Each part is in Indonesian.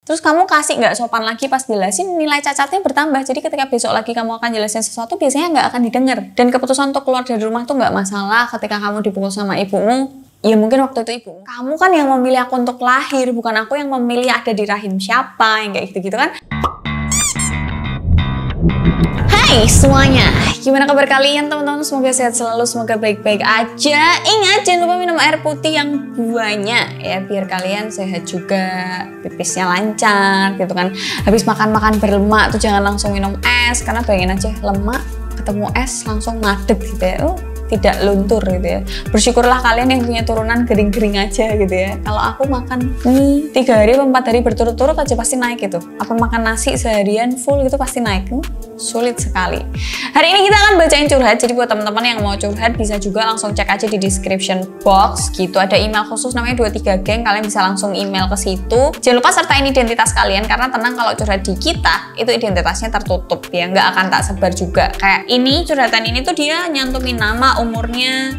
terus kamu kasih nggak sopan lagi pas jelasin, nilai cacatnya bertambah. Jadi ketika besok lagi kamu akan jelasin sesuatu, biasanya nggak akan didengar. Dan keputusan untuk keluar dari rumah tuh nggak masalah ketika kamu dipukul sama ibumu. Ya mungkin waktu itu ibu kamu kan yang memilih aku untuk lahir, bukan aku yang memilih ada di rahim siapa, yang kayak gitu-gitu kan. Hai semuanya, gimana kabar kalian teman-teman? Semoga sehat selalu, semoga baik-baik aja. Ingat jangan lupa minum air putih yang banyak ya, biar kalian sehat juga, pipisnya lancar gitu kan. Habis makan-makan berlemak tuh jangan langsung minum es, karena bayangin aja lemak ketemu es langsung ngadeg gitu ya. Tidak luntur gitu ya. Bersyukurlah kalian yang punya turunan kering-kering aja gitu ya. Kalau aku makan 3 hari atau 4 hari berturut-turut aja pasti naik gitu. Apa makan nasi seharian full gitu pasti naik. Sulit sekali. Hari ini kita akan bacain curhat. Jadi buat teman-teman yang mau curhat bisa juga langsung cek aja di description box gitu. Ada email khusus namanya 23 Geng. Kalian bisa langsung email ke situ. Jangan lupa sertain identitas kalian, karena tenang kalau curhat di kita itu identitasnya tertutup ya, nggak akan tak sebar juga. Kayak ini curhatan ini tuh dia nyantumin nama, umurnya,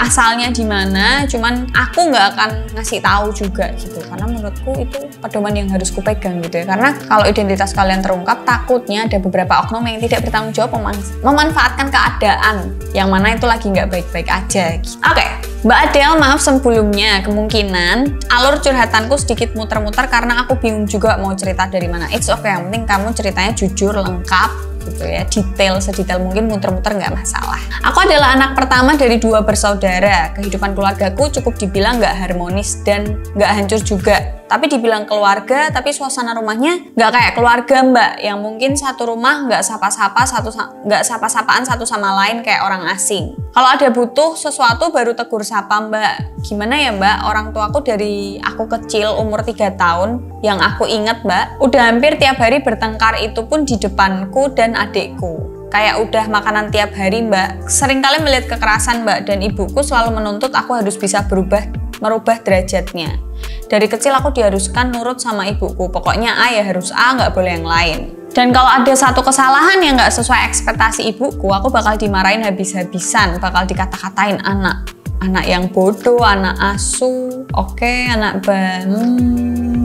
asalnya di mana, cuman aku nggak akan ngasih tahu juga gitu, karena menurutku itu pedoman yang harus kupegang gitu ya. Karena kalau identitas kalian terungkap, takutnya ada beberapa oknum yang tidak bertanggung jawab memanfaatkan keadaan yang mana itu lagi nggak baik-baik aja gitu. Oke, Mbak Adele, maaf sebelumnya, kemungkinan alur curhatanku sedikit muter-muter karena aku bingung juga mau cerita dari mana. It's okay, yang penting kamu ceritanya jujur, lengkap gitu ya, detail, sedetail mungkin, muter-muter nggak masalah. Aku adalah anak pertama dari 2 bersaudara. Kehidupan keluargaku cukup dibilang nggak harmonis dan nggak hancur juga. Tapi dibilang keluarga, tapi suasana rumahnya nggak kayak keluarga Mbak, yang mungkin satu rumah nggak sapa-sapaan satu sama lain kayak orang asing. Kalau ada butuh sesuatu baru tegur sapa Mbak. Gimana ya Mbak, orang tuaku dari aku kecil umur 3 tahun, yang aku ingat Mbak, udah hampir tiap hari bertengkar, itu pun di depanku dan adikku. Kayak udah makanan tiap hari Mbak. Seringkali melihat kekerasan Mbak, dan ibuku selalu menuntut aku harus bisa merubah derajatnya. Dari kecil aku diharuskan nurut sama ibuku. Pokoknya A ya harus A, nggak boleh yang lain. Dan kalau ada satu kesalahan yang nggak sesuai ekspektasi ibuku, aku bakal dimarahin habis-habisan, bakal dikata-katain anak yang bodoh, anak asu, anak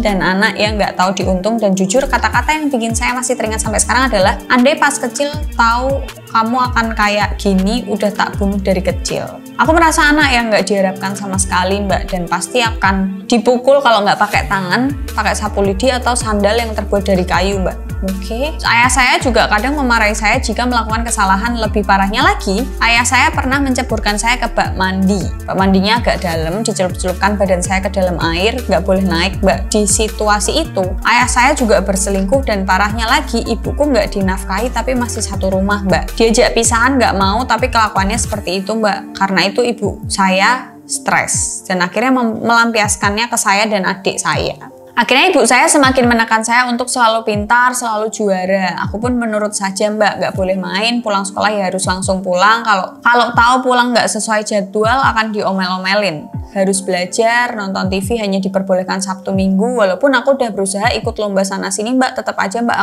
dan anak yang nggak tahu diuntung. Dan jujur, kata-kata yang bikin saya masih teringat sampai sekarang adalah, andai pas kecil tahu kamu akan kayak gini, udah tak bunuh dari kecil. Aku merasa anak yang nggak diharapkan sama sekali Mbak, dan pasti akan dipukul kalau nggak pakai tangan, pakai sapu lidi atau sandal yang terbuat dari kayu Mbak. Oke. Ayah saya juga kadang memarahi saya jika melakukan kesalahan. Lebih parahnya lagi, ayah saya pernah menceburkan saya ke bak mandi. Bak mandinya agak dalam, dicelup-celupkan badan saya ke dalam air, nggak boleh naik Mbak. Di situasi itu, ayah saya juga berselingkuh, dan parahnya lagi, ibuku nggak dinafkahi tapi masih satu rumah Mbak. Diajak pisahan nggak mau, tapi kelakuannya seperti itu Mbak. Karena itu ibu saya stres, dan akhirnya melampiaskannya ke saya dan adik saya. Akhirnya ibu saya semakin menekan saya untuk selalu pintar, selalu juara. Aku pun menurut saja Mbak, nggak boleh main, pulang sekolah ya harus langsung pulang. Kalau tahu pulang nggak sesuai jadwal akan diomel-omelin. Harus belajar, nonton TV hanya diperbolehkan Sabtu Minggu. Walaupun aku udah berusaha ikut lomba sana sini Mbak, tetap aja Mbak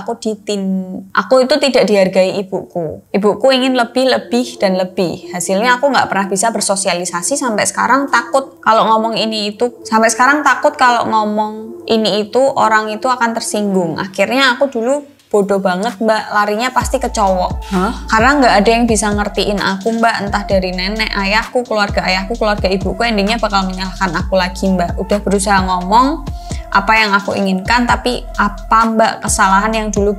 aku itu tidak dihargai ibuku. Ibuku ingin lebih dan lebih. Hasilnya aku nggak pernah bisa bersosialisasi sampai sekarang, takut kalau ngomong ini itu. Sampai sekarang takut kalau ngomong ini itu orang itu akan tersinggung. Akhirnya aku dulu bodoh banget Mbak, larinya pasti ke cowok. Karena nggak ada yang bisa ngertiin aku Mbak, entah dari nenek, ayahku, keluarga ibuku, endingnya bakal menyalahkan aku lagi Mbak. Udah berusaha ngomong apa yang aku inginkan, tapi kesalahan yang dulu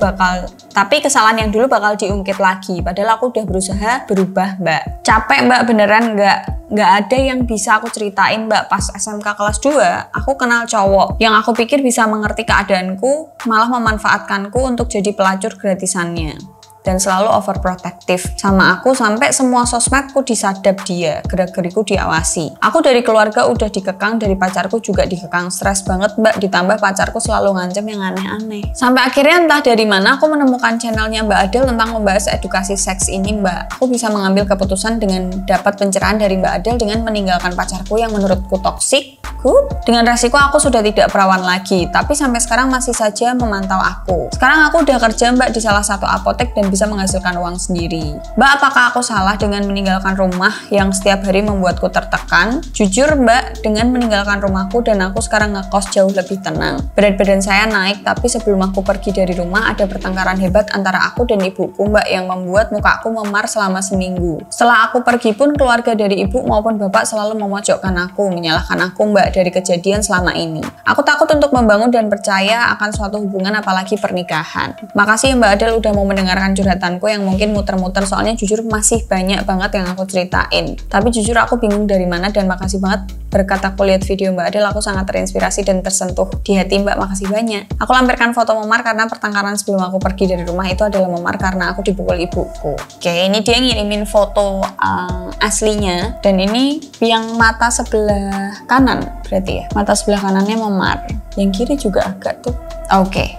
bakal diungkit lagi. Padahal aku udah berusaha berubah Mbak. Capek Mbak, beneran nggak ada yang bisa aku ceritain Mbak. Pas SMK kelas 2, aku kenal cowok yang aku pikir bisa mengerti keadaanku, malah memanfaatkanku untuk jadi pelacur gratisannya. Dan selalu overprotective sama aku, sampai semua sosmedku disadap dia, gerak-geriku diawasi. Aku dari keluarga udah dikekang, dari pacarku juga dikekang, stres banget Mbak, ditambah pacarku selalu ngancem yang aneh-aneh. Sampai akhirnya entah dari mana aku menemukan channelnya Mbak Adele tentang membahas edukasi seks ini Mbak. Aku bisa mengambil keputusan dengan dapat pencerahan dari Mbak Adele dengan meninggalkan pacarku yang menurutku toksik. Dengan resiko aku sudah tidak perawan lagi, tapi sampai sekarang masih saja memantau aku. Sekarang aku udah kerja Mbak di salah satu apotek dan bisa menghasilkan uang sendiri. Mbak, apakah aku salah dengan meninggalkan rumah yang setiap hari membuatku tertekan? Jujur Mbak, dengan meninggalkan rumahku dan aku sekarang ngekos jauh lebih tenang. Berat badan saya naik, tapi sebelum aku pergi dari rumah ada pertengkaran hebat antara aku dan ibuku Mbak yang membuat mukaku memar selama seminggu. Setelah aku pergi pun keluarga dari ibu maupun bapak selalu memojokkan aku, menyalahkan aku Mbak dari kejadian selama ini. Aku takut untuk membangun dan percaya akan suatu hubungan apalagi pernikahan. Makasih ya Mbak Adel udah mau mendengarkan curhatanku yang mungkin muter-muter, soalnya jujur masih banyak banget yang aku ceritain. Tapi jujur aku bingung dari mana, dan makasih banget berkat aku lihat video Mbak Adel aku sangat terinspirasi dan tersentuh di hati Mbak, makasih banyak. Aku lampirkan foto memar karena pertengkaran sebelum aku pergi dari rumah itu adalah memar karena aku dipukul ibuku. Oke, ini dia ngirimin foto aslinya, dan ini yang mata sebelah kanan berarti ya, mata sebelah kanannya memar, yang kiri juga agak tuh. Oke.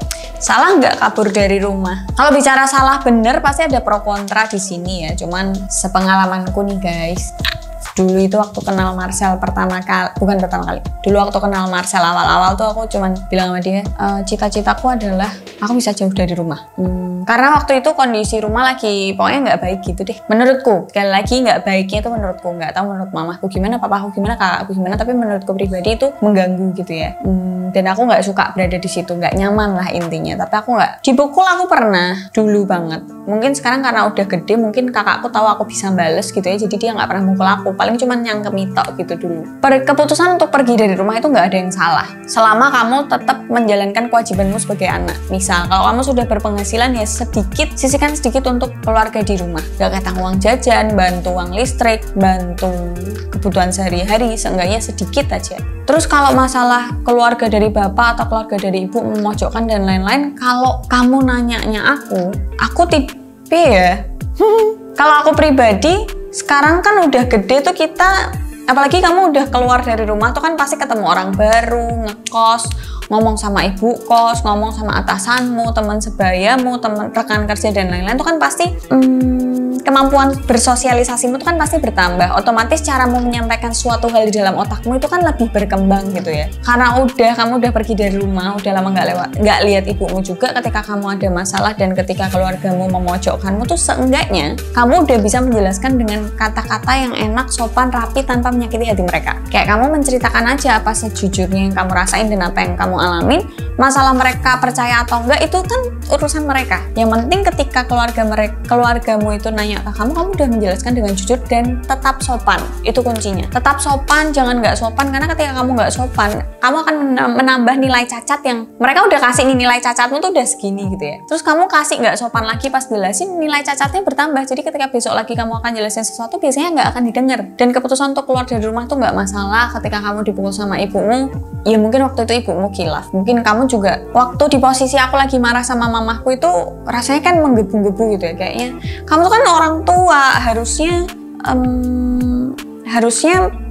Salah nggak kabur dari rumah? Kalau bicara salah bener pasti ada pro kontra di sini ya. Cuman sepengalamanku nih guys, dulu itu waktu kenal Marcel pertama kali, bukan pertama kali, dulu waktu kenal Marcel awal-awal tuh aku cuman bilang sama dia, cita-citaku adalah aku bisa jauh dari rumah. Karena waktu itu kondisi rumah lagi pokoknya nggak baik gitu deh. Menurutku, sekali lagi nggak baiknya itu menurutku, nggak tahu menurut mamaku gimana, papaku gimana, kakakku gimana, tapi menurutku pribadi itu mengganggu gitu ya. Dan aku nggak suka berada di situ, nggak nyaman lah intinya. Tapi aku nggak dipukul, aku pernah dulu banget. Mungkin sekarang karena udah gede, mungkin kakakku tahu aku bisa bales gitu ya, jadi dia nggak pernah mukul aku. Paling cuma nyangkemi tok gitu dulu. Keputusan untuk pergi dari rumah itu nggak ada yang salah, selama kamu tetap menjalankan kewajibanmu sebagai anak. Misal kalau kamu sudah berpenghasilan ya sedikit, sisihkan sedikit untuk keluarga di rumah. Gak ketang uang jajan, bantu uang listrik, bantu kebutuhan sehari-hari, seenggaknya sedikit aja. Terus kalau masalah keluarga dari bapak atau keluarga dari ibu memojokkan dan lain-lain, kalau kamu nanyanya aku tipe ya. Kalau aku pribadi, sekarang kan udah gede tuh kita, apalagi kamu udah keluar dari rumah tuh kan pasti ketemu orang baru, ngekos, ngomong sama ibu kos, ngomong sama atasanmu, teman sebayamu, teman rekan kerja dan lain-lain tuh kan pasti kemampuan bersosialisasimu itu kan pasti bertambah. Otomatis caramu menyampaikan suatu hal di dalam otakmu itu kan lebih berkembang gitu ya. Karena kamu udah pergi dari rumah, udah lama nggak lihat ibumu juga. Ketika kamu ada masalah dan ketika keluargamu memojokkanmu tuh seenggaknya kamu udah bisa menjelaskan dengan kata-kata yang enak, sopan, rapi tanpa menyakiti hati mereka. Kayak kamu menceritakan aja apa sejujurnya yang kamu rasain dan apa yang kamu alamin. Masalah mereka percaya atau enggak itu kan urusan mereka. Yang penting ketika keluargamu itu nanya ke kamu udah menjelaskan dengan jujur dan tetap sopan. Itu kuncinya. Tetap sopan, jangan nggak sopan, karena ketika kamu nggak sopan, kamu akan menambah nilai cacat yang mereka udah kasih nilai cacatmu tuh udah segini gitu ya. Terus kamu kasih nggak sopan lagi pas jelasin, nilai cacatnya bertambah. Jadi ketika besok lagi kamu akan jelasin sesuatu, biasanya nggak akan didengar. Dan keputusan untuk keluar dari rumah tuh nggak masalah. Ketika kamu dipukul sama ibumu, ya mungkin waktu itu ibumu khilaf. Mungkin kamu juga waktu di posisi aku lagi marah sama mamaku itu rasanya kan menggebu-gebu gitu ya. Kayaknya kamu tuh kan orang tua, harusnya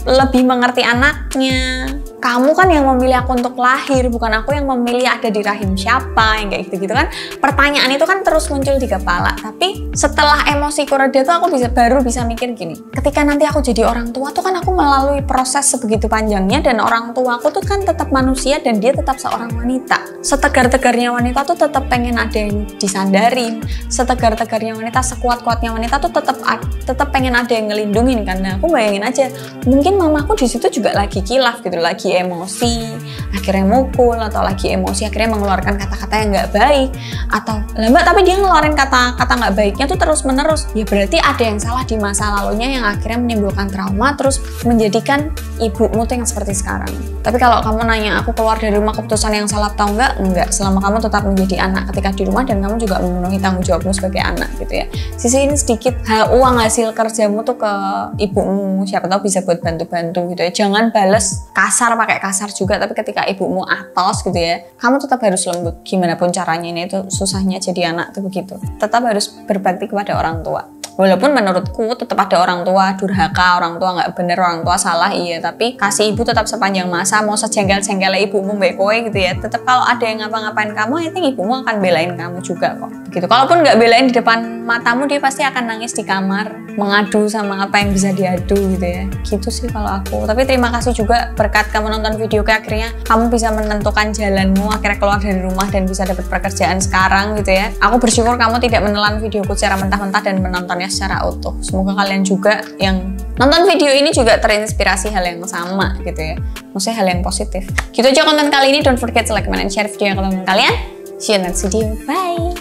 lebih mengerti anaknya. Kamu kan yang memilih aku untuk lahir, bukan aku yang memilih ada di rahim siapa, yang kayak gitu-gitu kan. Pertanyaan itu kan terus muncul di kepala. Tapi setelah emosiku reda tuh aku baru bisa mikir gini. Ketika nanti aku jadi orang tua tuh kan aku melalui proses sebegitu panjangnya, dan orang tua aku tuh kan tetap manusia dan dia tetap seorang wanita. Setegar-tegarnya wanita tuh tetap pengen ada yang disandarin. Setegar-tegarnya wanita, sekuat-kuatnya wanita tuh tetap pengen ada yang ngelindungin kan. Nah, aku bayangin aja, mungkin mamaku di situ juga lagi kilaf gitu, lagi emosi akhirnya mukul, atau lagi emosi akhirnya mengeluarkan kata-kata yang nggak baik, atau lambat tapi dia ngeluarin kata-kata nggak baiknya tuh terus menerus. Ya berarti ada yang salah di masa lalunya yang akhirnya menimbulkan trauma terus menjadikan ibumu tuh yang seperti sekarang. Tapi kalau kamu nanya aku keluar dari rumah keputusan yang salah atau enggak, selama kamu tetap menjadi anak ketika di rumah dan kamu juga memenuhi tanggung jawabmu sebagai anak gitu ya. Sisihin sedikit uang hasil kerjamu tuh ke ibumu, siapa tahu bisa buat bantu-bantu gitu ya. Jangan bales kasar pakai kasar juga, tapi ketika ibumu atos gitu ya, kamu tetap harus lembut. Gimana pun caranya, ini itu susahnya jadi anak tuh begitu. Tetap harus berbakti kepada orang tua. Walaupun menurutku tetap ada orang tua durhaka, orang tua nggak bener, orang tua salah, iya, tapi kasih ibu tetap sepanjang masa. Mau sejengkel-jengkelnya ibumu mbak kowe gitu ya, tetap kalau ada yang ngapa-ngapain kamu, I think ibumu akan belain kamu juga kok. gitu. Kalaupun nggak belain di depan matamu, dia pasti akan nangis di kamar, mengadu sama apa yang bisa diadu gitu ya. Gitu sih kalau aku. Tapi terima kasih juga berkat kamu nonton videoku, akhirnya kamu bisa menentukan jalanmu, akhirnya keluar dari rumah dan bisa dapat pekerjaan sekarang gitu ya. Aku bersyukur kamu tidak menelan videoku secara mentah-mentah dan menontonnya secara utuh. Semoga kalian juga yang nonton video ini juga terinspirasi hal yang sama gitu ya. Maksudnya hal yang positif. Gitu aja konten kali ini. Don't forget to like, comment, and share video yang kalian. See you next video. Bye!